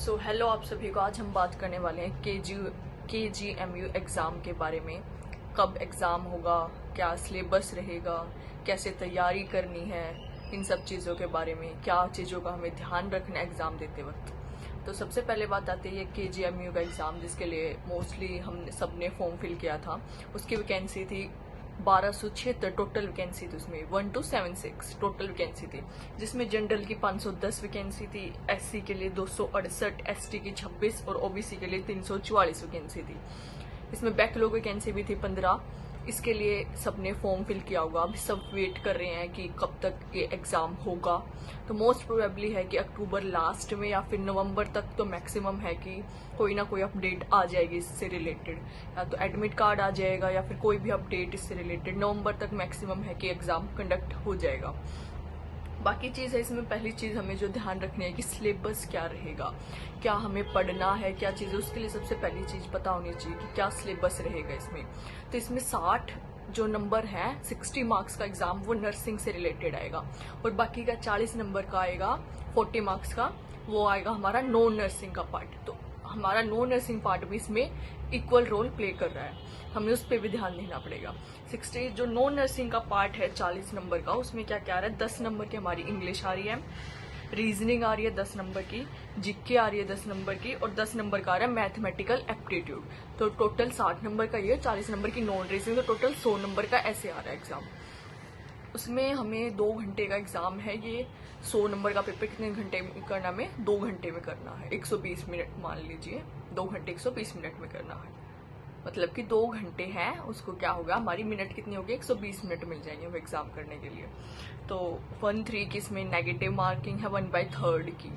Hello आप सभी को। आज हम बात करने वाले हैं KGMU एग्ज़ाम के बारे में। कब एग्ज़ाम होगा, क्या सिलेबस रहेगा, कैसे तैयारी करनी है, इन सब चीज़ों के बारे में, क्या चीज़ों का हमें ध्यान रखना है एग्ज़ाम देते वक्त। तो सबसे पहले बात आती है KGMU का एग्ज़ाम, जिसके लिए मोस्टली हम सब ने फॉर्म फिल किया था। उसकी वैकेंसी थी 1276 टोटल वैकेंसी थी, उसमें 1276 टोटल वैकेंसी थी, जिसमें जनरल की 510 वैकेंसी थी, SC के लिए 268, ST की 26 और OBC के लिए 344 वैकेंसी थी। इसमें बैकलॉग वैकेंसी भी थी 15। इसके लिए सबने फॉर्म फिल किया होगा। अभी सब वेट कर रहे हैं कि कब तक ये एग्ज़ाम होगा। तो मोस्ट प्रोबेबली है कि अक्टूबर लास्ट में या फिर नवंबर तक तो मैक्सिमम है कि कोई ना कोई अपडेट आ जाएगी इससे रिलेटेड, या तो एडमिट कार्ड आ जाएगा या फिर कोई भी अपडेट इससे रिलेटेड। नवंबर तक मैक्सिमम है कि एग्ज़ाम कंडक्ट हो जाएगा। बाकी चीज़ है इसमें, पहली चीज़ हमें जो ध्यान रखनी है कि सिलेबस क्या रहेगा, क्या हमें पढ़ना है, क्या चीज़ है, उसके लिए सबसे पहली चीज़ पता होनी चाहिए कि क्या सिलेबस रहेगा इसमें। तो इसमें 60 जो नंबर है, 60 मार्क्स का एग्ज़ाम वो नर्सिंग से रिलेटेड आएगा, और बाकी का 40 नंबर का आएगा 40 मार्क्स का, वो आएगा हमारा नॉन नर्सिंग का पार्ट। तो हमारा नॉन नर्सिंग पार्ट भी इसमें इक्वल रोल प्ले कर रहा है, हमें उस पर भी ध्यान देना पड़ेगा। 60 जो नॉन नर्सिंग का पार्ट है 40 नंबर का, उसमें क्या क्या आ रहा है, 10 नंबर की हमारी इंग्लिश आ रही है, रीजनिंग आ रही है 10 नंबर की, जीके आ रही है 10 नंबर की, और 10 नंबर का आ रहा है मैथमेटिकल एप्टीट्यूड। तो टोटल 60 नंबर का ये, 40 नंबर की नॉन रीजनिंग, तो टोटल 100 नंबर का ऐसे आ रहा है एग्जाम। उसमें हमें 2 घंटे का एग्जाम है। ये 100 नंबर का पेपर कितने घंटे में करना, हमें 2 घंटे में करना है, 120 मिनट मान लीजिए, 2 घंटे 120 मिनट में करना है। मतलब कि 2 घंटे हैं, उसको क्या होगा, हमारी मिनट कितनी होगी, 120 मिनट मिल जाएंगे वो एग्जाम करने के लिए। तो 1/3 की इसमें नेगेटिव मार्किंग है, 1/3 की।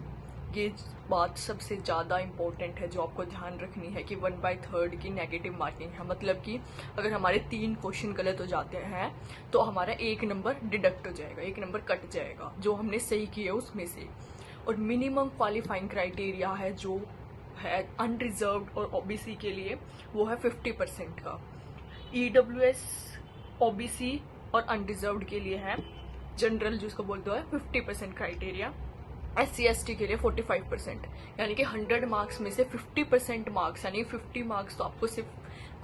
ये बात सबसे ज़्यादा इम्पोर्टेंट है जो आपको ध्यान रखनी है कि 1/3 की नेगेटिव मार्किंग है। मतलब कि अगर हमारे 3 क्वेश्चन गलत हो जाते हैं तो हमारा 1 नंबर डिडक्ट हो जाएगा, 1 नंबर कट जाएगा जो हमने सही किया उसमें से। और मिनिमम क्वालिफाइंग क्राइटेरिया है जो है अनरिजर्व्ड और OBC के लिए, वो है 50% का। EWS, OBC और अनरिजर्व्ड के लिए है जनरल, जिसको बोलते हैं 50% क्राइटेरिया। SC ST के लिए 45%, यानी कि 100 मार्क्स में से 50% मार्क्स, यानी 50 मार्क्स तो आपको सिर्फ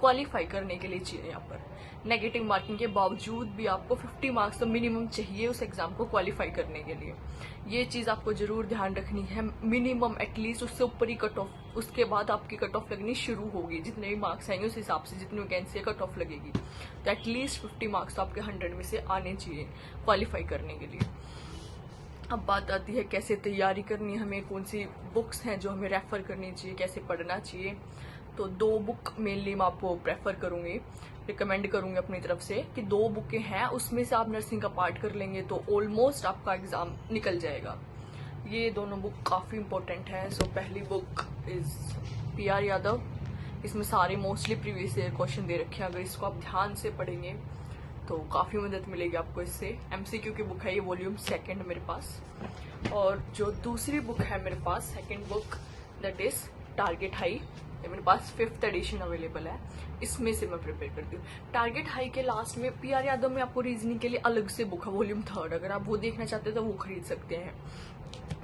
क्वालिफाई करने के लिए चाहिए। यहाँ पर नेगेटिव मार्किंग के बावजूद भी आपको 50 मार्क्स तो मिनिमम चाहिए उस एग्जाम को क्वालिफाई करने के लिए। ये चीज़ आपको जरूर ध्यान रखनी है। मिनिमम एटलीस्ट उससे ऊपर ही कट ऑफ, उसके बाद आपकी कट ऑफ लगनी शुरू होगी। जितने भी मार्क्स आएंगे उस हिसाब से जितनी वैकेंसी कट ऑफ लगेगी। तो एटलीस्ट 50 मार्क्स तो आपके 100 में से आने चाहिए क्वालिफाई करने के लिए। अब बात आती है कैसे तैयारी करनी है, हमें कौन सी बुक्स हैं जो हमें रेफर करनी चाहिए, कैसे पढ़ना चाहिए। तो 2 बुक मेनली मैं आपको प्रेफर करूंगी, रिकमेंड करूंगी अपनी तरफ से कि 2 बुकें हैं, उसमें से आप नर्सिंग का पार्ट कर लेंगे तो ऑलमोस्ट आपका एग्जाम निकल जाएगा। ये दोनों बुक काफ़ी इंपॉर्टेंट है। सो पहली बुक इज PR यादव। इसमें सारे मोस्टली प्रीवियस ईयर क्वेश्चन दे रखे हैं। अगर इसको आप ध्यान से पढ़ेंगे तो काफ़ी मदद मिलेगी आपको इससे। MCQ की बुक है ये, वॉल्यूम 2 मेरे पास। और जो दूसरी बुक है मेरे पास, second book, that is target high. ये मेरे पास 5th एडिशन अवेलेबल है, इसमें से मैं प्रिपेयर करती हूँ। टारगेट हाई के लास्ट में PR यादव में आपको रीजनिंग के लिए अलग से बुक है, वॉल्यूम 3, अगर आप वो देखना चाहते हैं तो वो खरीद सकते हैं।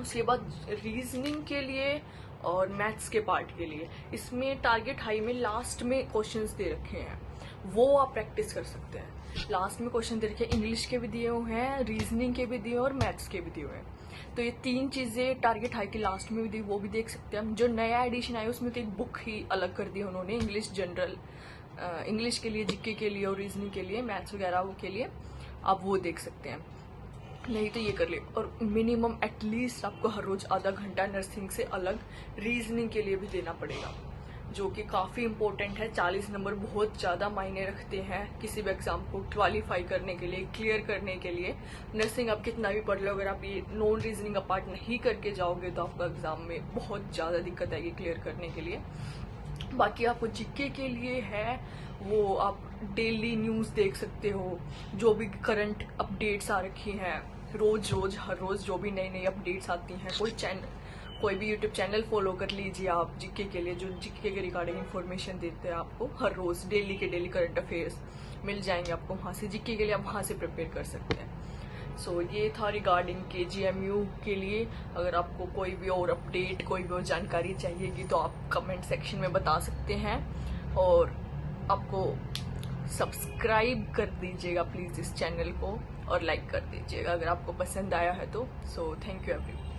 उसके बाद रीजनिंग के लिए और मैथ्स के पार्ट के लिए इसमें टारगेट हाई में लास्ट में क्वेश्चंस दे रखे हैं, वो आप प्रैक्टिस कर सकते हैं। लास्ट में क्वेश्चन दे रखे हैं, इंग्लिश के भी दिए हुए हैं, रीजनिंग के भी दिए और मैथ्स के भी दिए हुए हैं। तो ये 3 चीजें टारगेट हाई की लास्ट में भी दी, वो भी देख सकते हैं। जो नया एडिशन आया उसमें तो एक बुक ही अलग कर दी उन्होंने, इंग्लिश जनरल, इंग्लिश के लिए, जीके के लिए और रीजनिंग के लिए, मैथ्स वगैरह वो के लिए आप वो देख सकते हैं। नहीं तो ये कर ले। और मिनिमम एटलीस्ट आपको हर रोज आधा घंटा नर्सिंग से अलग रीजनिंग के लिए भी देना पड़ेगा, जो कि काफ़ी इंपॉर्टेंट है। 40 नंबर बहुत ज़्यादा मायने रखते हैं किसी भी एग्जाम को क्वालिफाई करने के लिए, क्लियर करने के लिए। नर्सिंग आप कितना भी पढ़ लो, अगर आप ये नॉन रीजनिंग का पार्ट नहीं करके जाओगे तो आपका एग्जाम में बहुत ज़्यादा दिक्कत आएगी क्लियर करने के लिए। बाकी आपको जीके के लिए है, वो आप डेली न्यूज़ देख सकते हो, जो भी करंट अपडेट्स आ रखी हैं रोज रोज, हर रोज जो भी नई नई अपडेट्स आती हैं। कोई भी यूट्यूब चैनल फॉलो कर लीजिए आप जीके के लिए, जो जीके के रिगार्डिंग इन्फॉर्मेशन देते हैं आपको हर रोज, डेली के डेली करंट अफेयर्स मिल जाएंगे आपको वहाँ से। जीके के लिए आप वहाँ से प्रिपेयर कर सकते हैं। सो ये था रिगार्डिंग KGMU के लिए। अगर आपको कोई भी और अपडेट, कोई भी और जानकारी चाहिएगी तो आप कमेंट सेक्शन में बता सकते हैं, और आपको सब्सक्राइब कर दीजिएगा प्लीज़ इस चैनल को, और लाइक कर दीजिएगा अगर आपको पसंद आया है तो। So thank you everyone.